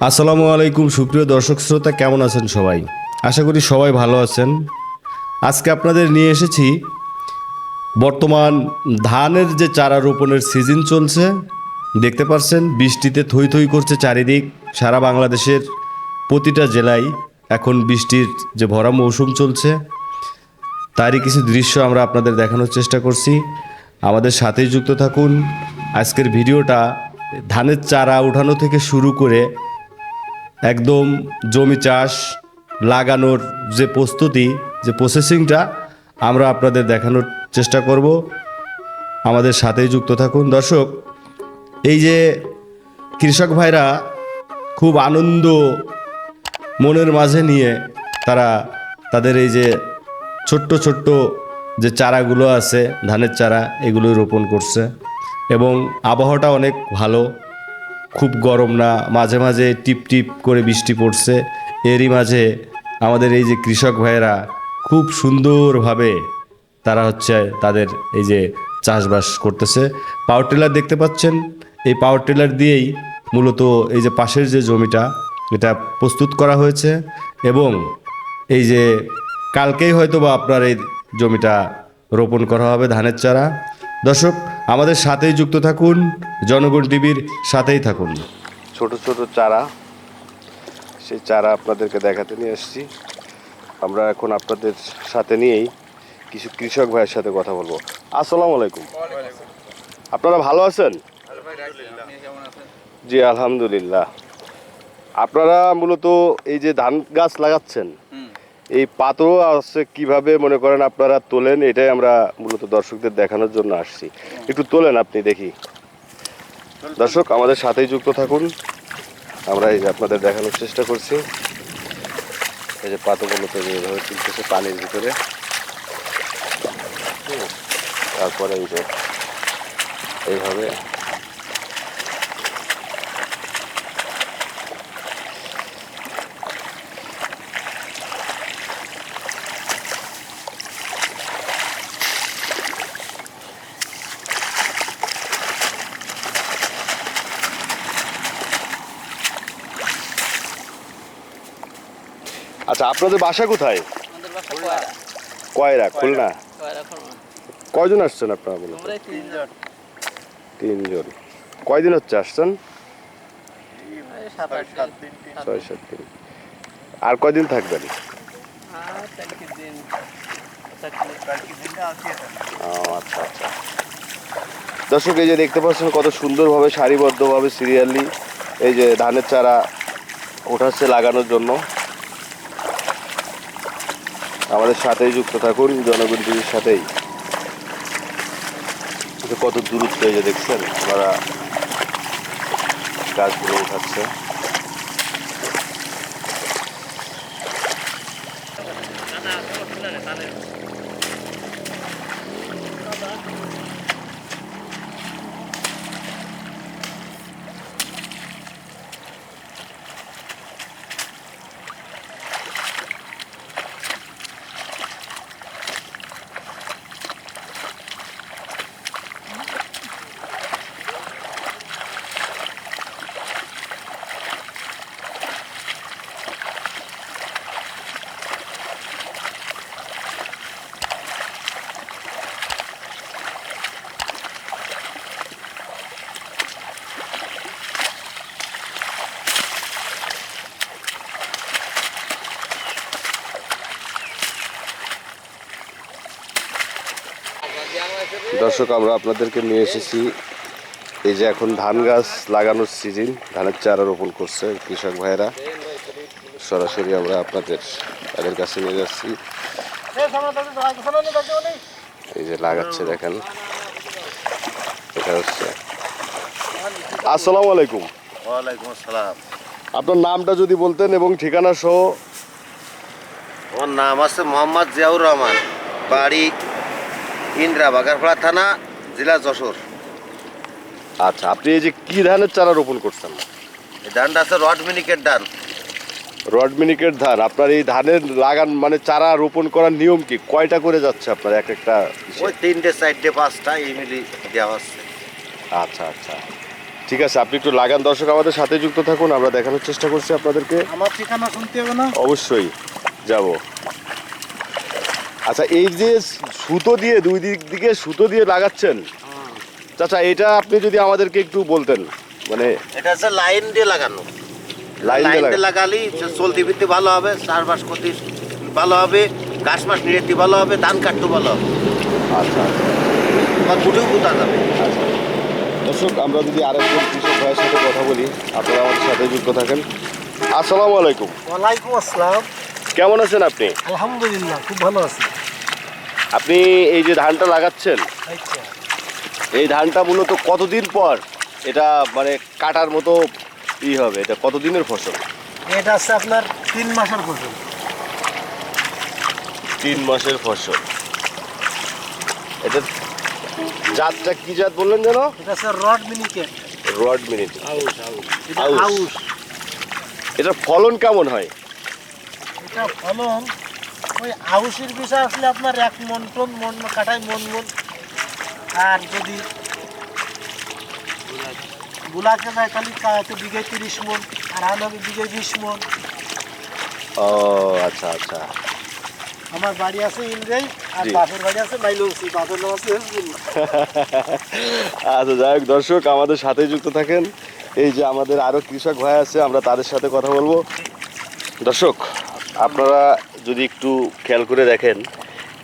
আসসালামু আলাইকুম সুপ্রিয় দর্শক শ্রোতা, কেমন আছেন সবাই? আশা করি সবাই ভালো আছেন। আজকে আপনাদের নিয়ে এসেছি বর্তমান ধানের যে চারা রোপণের সিজন চলছে। দেখতে পাচ্ছেন বৃষ্টিতে থই থই করছে চারিদিক। সারা বাংলাদেশের প্রতিটা জেলায় এখন বৃষ্টির যে ভরা মৌসুম চলছে, তারই কিছু দৃশ্য আমরা আপনাদের দেখানোর চেষ্টা করছি। আমাদের সাথেই যুক্ত থাকুন। আজকের ভিডিওটা ধানের চারা উঠানো থেকে শুরু করে একদম জমি চাষ লাগানোর যে প্রস্তুতি, যে প্রসেসিংটা আমরা আপনাদের দেখানোর চেষ্টা করব। আমাদের সাথেই যুক্ত থাকুন দর্শক। এই যে কৃষক ভাইরা খুব আনন্দ মনের মাঝে নিয়ে তারা তাদের এই যে ছোট্ট ছোট্ট যে চারাগুলো আছে, ধানের চারা, এগুলো রোপণ করছে এবং আবহাওয়াটা অনেক ভালো, খুব গরম না, মাঝে মাঝে টিপ টিপ করে বৃষ্টি পড়ছে। এরই মাঝে আমাদের এই যে কৃষক ভাইয়েরা খুব সুন্দরভাবে তারা তাদের এই যে চাষবাস করতেছে। পাওয়ার টিলার দেখতে পাচ্ছেন, এই পাওয়ার টিলার দিয়েই মূলত এই যে পাশের যে জমিটা, এটা প্রস্তুত করা হয়েছে এবং এই যে কালকেই হয়তো বা আপনার এই জমিটা রোপণ করা হবে ধানের চারা। দর্শক, আমাদের সাথেই যুক্ত থাকুন, জনগণ টিভির সাথেই থাকুন। ছোট ছোট চারা, সেই চারা আপনাদেরকে দেখাতে নিয়ে এসেছি। আমরা এখন আপনাদের সাথে নিয়েই কিছু কৃষক ভাইয়ের সাথে কথা বলবো। আসসালামু আলাইকুম। আপনারা ভালো আছেন? জি আলহামদুলিল্লাহ। আপনারা মূলত এই যে ধান গাছ লাগাচ্ছেন, এই পাত্র আছে কিভাবে মনে করেন আপনারা তোলেন, এটাই আমরা মূলত দর্শকদের দেখানোর জন্য আসছি। একটু তোলেন আপনি, দেখি। দর্শক, আমাদের সাথেই যুক্ত থাকুন। আমরা এই যে আপনাদের দেখানোর চেষ্টা করছি। এই যে পাতাগুলো তো এইভাবে তুলতেছে পানির ভিতরে, তারপরে এই যে এইভাবে আচ্ছা, আপনাদের বাসা কোথায়? কয়রা, খুলনা। কয়জন আসছেন আপনারা? বলুন। তিনজন। কয়দিন হচ্ছে আসছেন? 6-7 দিন। আর কয়দিন থাকবেন? আচ্ছা আচ্ছা। দর্শক, এই যে দেখতে পাচ্ছেন কত সুন্দরভাবে সারিবদ্ধভাবে সিরিয়ালি এই যে ধানের চারা ওঠাচ্ছে লাগানোর জন্য। আমাদের সাথেই যুক্ত থাকুন, জনগণ টিভির সাথেই। কত দূরত্ব, এই যে দেখছেন ওনারা গাছগুলো উঠাচ্ছে। দর্শক, আমরা আপনাদেরকে নিয়ে এসেছি এই যে এখন ধান গাছ লাগানোর সিজন, ধানের চারা রোপণ করছে কৃষক ভাইয়েরা। সরাসরি আমরা তাদের কাছে নিয়ে যাচ্ছি। এই যে লাগাচ্ছে, দেখেন। এটা হচ্ছে। আসসালামু আলাইকুম। ওয়ালাইকুম আসসালাম। আপনার নামটা যদি বলতেন এবং ঠিকানা সহ। আমার নাম আছে মোহাম্মদ জিয়াউর রহমান, বাড়ি ইন্দ্রা, বাগারপাড়া থানা, জেলা যশোর। আচ্ছা, আপনি এই যে কি ধানের চারা রোপণ করছেন? এই ধানটা আছে রড মিনিকেট ধান। রড মিনিকেট ধান। আপনার এই ধানের লাগান মানে চারা রোপণ করার নিয়ম কি? কয়টা করে যাচ্ছে আপনার এক একটা? ওই 3টে 4টে 5টা এই মিলি দেওয়া হচ্ছে। আচ্ছা আচ্ছা, ঠিক আছে, আপনি একটু লাগান। দর্শক আমাদের সাথে যুক্ত থাকুন, আমরা দেখানোর চেষ্টা করছি আপনাদেরকে। আমার ঠিকানা শুনতে হবে না? অবশ্যই যাব। আচ্ছা, এই যে সুতো দিয়ে দুই দিকে সুতো দিয়ে লাগাচ্ছেন চাচা, এটা আপনি যদি আমাদেরকে একটু বলতেন, মানে এটা হচ্ছে লাইন দিয়ে লাগানো। লাইন দিয়ে লাইন দিয়ে লাগানো। লাগালে চলতি ফিরতে ভালো হবে, চাষবাস করতে ভালো হবে, ঘাস মাস নিড়েতে ভালো হবে, ধান কাটতে ভালো হবে, আচ্ছা আচ্ছা বা কুটেও পুঁতা যাবে। আচ্ছা। দর্শক, আমরা যদি আরেকজন কৃষক ভাইয়ের সাথে কথা বলি, আপনারা আমাদের সাথে যুক্ত থাকেন। আসসালামু আলাইকুম। ওয়ালাইকুম আসসালাম। কেমন আছেন আপনি? আলহামদুলিল্লাহ, খুব ভালো আছি। আপনি এই যে ধানটা লাগাচ্ছেন, আচ্ছা, এই ধানটা মূলত কতদিন পর এটা মানে কাটার মতো হবে? এটা কতদিনের ফসল? এটা আছে আপনার 3 মাসের ফসল। 3 মাসের ফসল। এটা জাতটা কি জাত বললেন যেন? এটা আছে রড মিনিকেট। Rod minute. এটা আউশ। আউশ। এটার ফলন কেমন হয়? এটা ফলন ওই আউশের বিষয় আসলে আপনার 1 মন টন মন কাটায় মন। আর যদি গুলাকে যায় তাহলে কাতে বিঘায় 30 মন, আর আনাবে বিঘায় 20 মন। ও আচ্ছা আচ্ছা। আমার বাড়ি আছে ইন্দ্রাই, আর জি। বাপের বাড়ি আছে মাইলৌসি, বাপের নাম আছে হেসবুল্লাহ। আচ্ছা, যাই হোক দর্শক, আমাদের সাথেই যুক্ত থাকেন। এই যে আমাদের আরও কৃষক ভাই আছে, আমরা তাদের সাথে কথা বলবো। দর্শক, আপনারা যদি একটু খেয়াল করে দেখেন,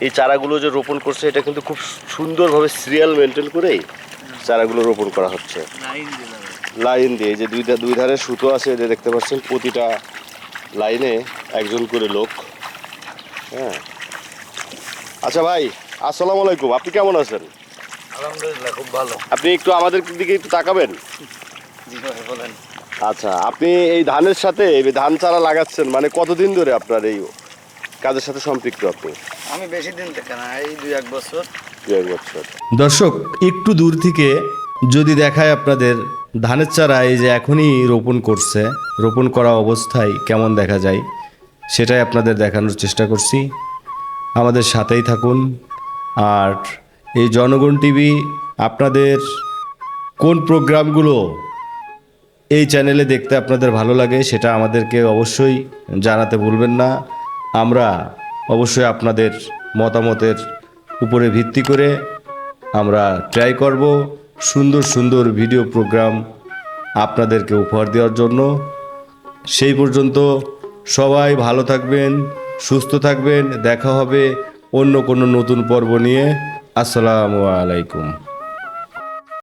এই চারাগুলো যে রোপণ করছে, এটা কিন্তু খুব সুন্দরভাবে সিরিয়াল মেনটেন করেই চারাগুলো রোপণ করা হচ্ছে। লাইন দিয়ে এই যে দুই ধারে সুতো আছে, যে দেখতে পাচ্ছেন, প্রতিটা লাইনে একজন করে লোক। হ্যাঁ। আচ্ছা ভাই, আসসালামু আলাইকুম। আপনি কেমন আছেন? আলহামদুলিল্লাহ, খুব ভালো। আপনি একটু আমাদের দিকে একটু তাকাবেন। জি ভাই, বলেন। আচ্ছা, আপনি এই ধানের সাথে এই ধান চারা লাগাচ্ছেন, মানে কতদিন ধরে আপনার এই কাজের সাথে সম্পৃক্ত আপনি? আমি বেশি দিন থেকে না, এই 2-1 বছর। 2-1 বছর। দর্শক, একটু দূর থেকে যদি দেখায় আপনাদের ধানের চারা এই যে এখনই রোপণ করছে, রোপণ করা অবস্থায় কেমন দেখা যায় সেটাই আপনাদের দেখানোর চেষ্টা করছি। আমাদের সাথেই থাকুন। আর এই জনগণ টিভি আপনাদের কোন প্রোগ্রামগুলো এই চ্যানেলে দেখতে আপনাদের ভালো লাগে সেটা আমাদেরকে অবশ্যই জানাতে ভুলবেন না। আমরা অবশ্যই আপনাদের মতামতের উপরে ভিত্তি করে আমরা ট্রাই করব সুন্দর সুন্দর ভিডিও প্রোগ্রাম আপনাদেরকে উপহার দেওয়ার জন্য। সেই পর্যন্ত সবাই ভালো থাকবেন, সুস্থ থাকবেন। দেখা হবে অন্য কোনো নতুন পর্ব নিয়ে। আসসালামু আলাইকুম।